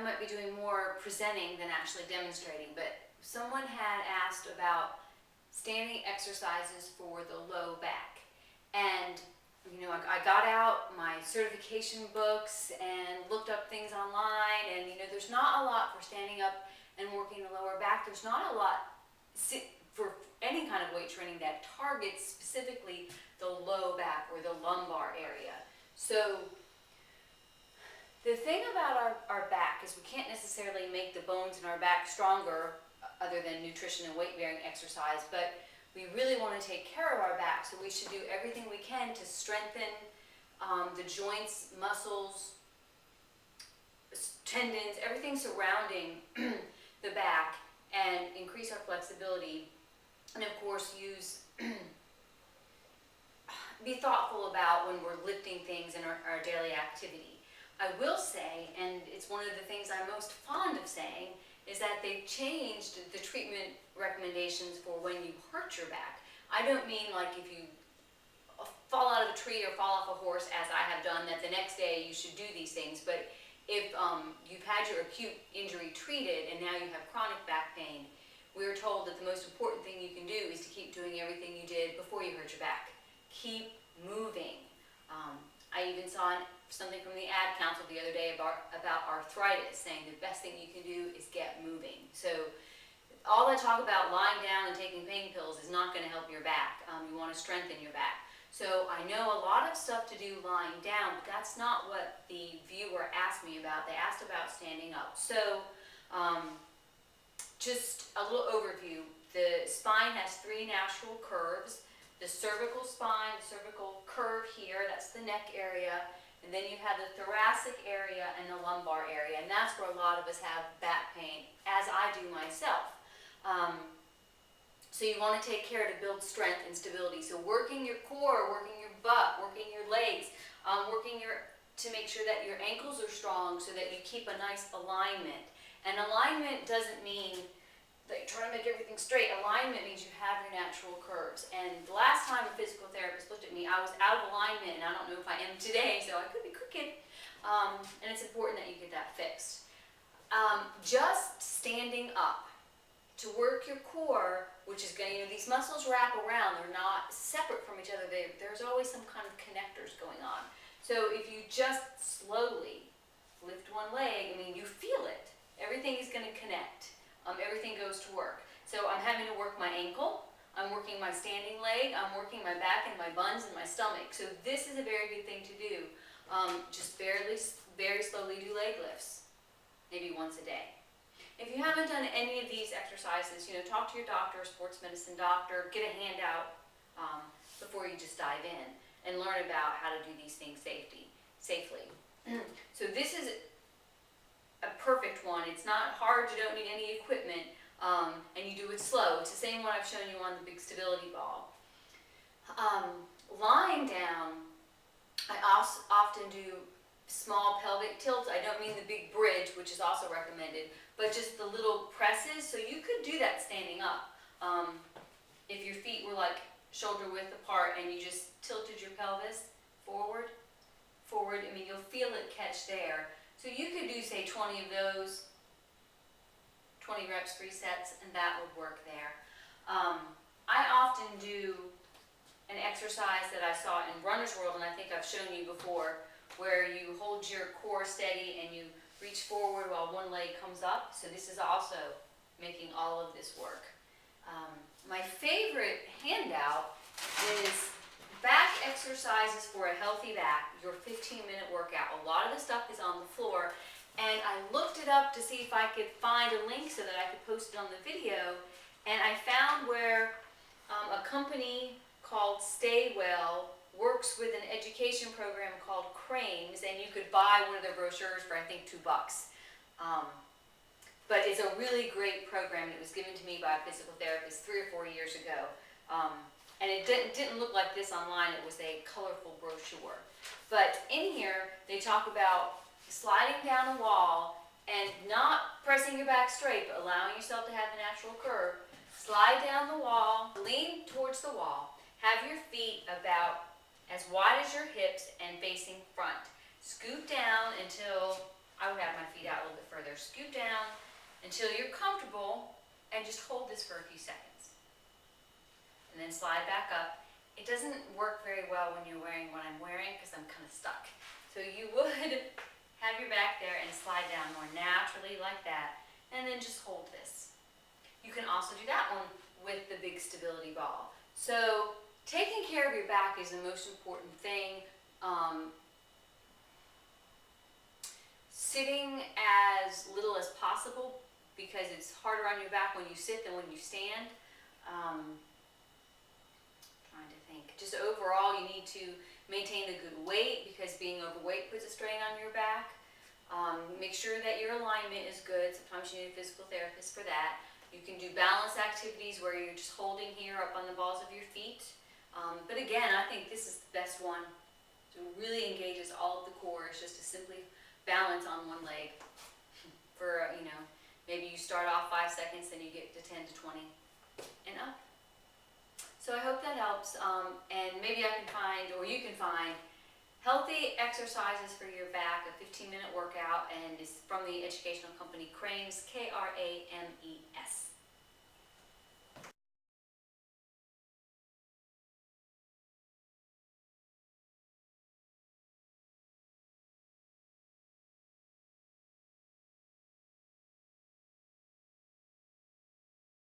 I might be doing more presenting than actually demonstrating, but someone had asked about standing exercises for the low back. And I got out my certification books and looked up things online, and there's not a lot for standing up and working the lower back. There's not a lot for any kind of weight training that targets specifically the low back or the lumbar area. So the thing about our back is we can't necessarily make the bones in our back stronger other than nutrition and weight-bearing exercise, but we really want to take care of our back, so we should do everything we can to strengthen the joints, muscles, tendons, everything surrounding the back, and increase our flexibility. And of course, be thoughtful about when we're lifting things in our daily activity. I will say, and it's one of the things I'm most fond of saying, is that they've changed the treatment recommendations for when you hurt your back. I don't mean like if you fall out of a tree or fall off a horse, as I have done, that the next day you should do these things, but if you've had your acute injury treated and now you have chronic back pain, we're told that the most important thing you can do is to keep doing everything you did before you hurt your back. Keep moving. I even saw something from the ad council the other day about arthritis, saying the best thing you can do is get moving. So all that talk about lying down and taking pain pills is not going to help your back. You want to strengthen your back. So I know a lot of stuff to do lying down, but that's not what the viewer asked me about. They asked about standing up. So just a little overview. The spine has 3 natural curves. The cervical spine, the cervical curve here, that's the neck area. And then you have the thoracic area and the lumbar area. And that's where a lot of us have back pain, as I do myself. So you want to take care to build strength and stability. So working your core, working your butt, working your legs, to make sure that your ankles are strong so that you keep a nice alignment. And alignment doesn't mean that you're trying to make everything straight. Alignment means you have your natural curves. And the last time a physical therapist looked at me, I was out of alignment, and I don't know if I am today, so I could be crooked. And it's important that you get that fixed. Just standing up to work your core, which is going to, these muscles wrap around, they're not separate from each other. There's always some kind of connectors going on. So if you just slowly lift one leg, you feel it. Everything is going to connect. Everything goes to work. So I'm having to work my ankle, I'm working my standing leg, I'm working my back and my buns and my stomach. So this is a very good thing to do. Just very slowly do leg lifts, maybe once a day. If you haven't done any of these exercises, talk to your doctor, sports medicine doctor, get a handout before you just dive in and learn about how to do these things safely. So this is a perfect one. It's not hard, you don't need any equipment, and you do it slow. It's the same one I've shown you on the big stability ball. Lying down, I often do small pelvic tilts. I don't mean the big bridge, which is also recommended, but just the little presses. So you could do that standing up. If your feet were like shoulder width apart and you just tilted your pelvis forward, you'll feel it catch there. So you could do, say, 20 of those, 20 reps, 3 sets, and that would work there. I often do an exercise that I saw in Runner's World, and I think I've shown you before, where you hold your core steady and you reach forward while one leg comes up. So this is also making all of this work. My favorite handout is back exercises for a healthy back, your 15-minute workout. A lot of the stuff is on the floor, and I looked it up to see if I could find a link so that I could post it on the video, and I found where a company called Stay Well works with an education program called Cranes, and you could buy one of their brochures for I think $2. But it's a really great program. It was given to me by a physical therapist 3 or 4 years ago. And it didn't look like this online. It was a colorful brochure. But in here, they talk about sliding down a wall and not pressing your back straight, but allowing yourself to have a natural curve. Slide down the wall, lean towards the wall, have your feet about as wide as your hips and facing front. Scoot down until I would have my feet out a little bit further. Scoot down until you're comfortable and just hold this for a few seconds. And then slide back up. It doesn't work very well when you're wearing what I'm wearing because I'm kind of stuck. So you would have your back there and slide down more naturally like that, and then just hold this. You can also do that one with the big stability ball. So taking care of your back is the most important thing. Sitting as little as possible because it's harder on your back when you sit than when you stand. Trying to think. Just overall, you need to maintain a good weight because being overweight puts a strain on your back. Make sure that your alignment is good. Sometimes you need a physical therapist for that. You can do balance activities where you're just holding here up on the balls of your feet. But again, I think this is the best one. So it really engages all of the core. It's just to simply balance on one leg for, maybe you start off 5 seconds, then you get to 10 to 20 and up. So I hope that helps, and maybe I can find, or you can find, healthy exercises for your back, a 15-minute workout, and it's from the educational company Crames, Krames.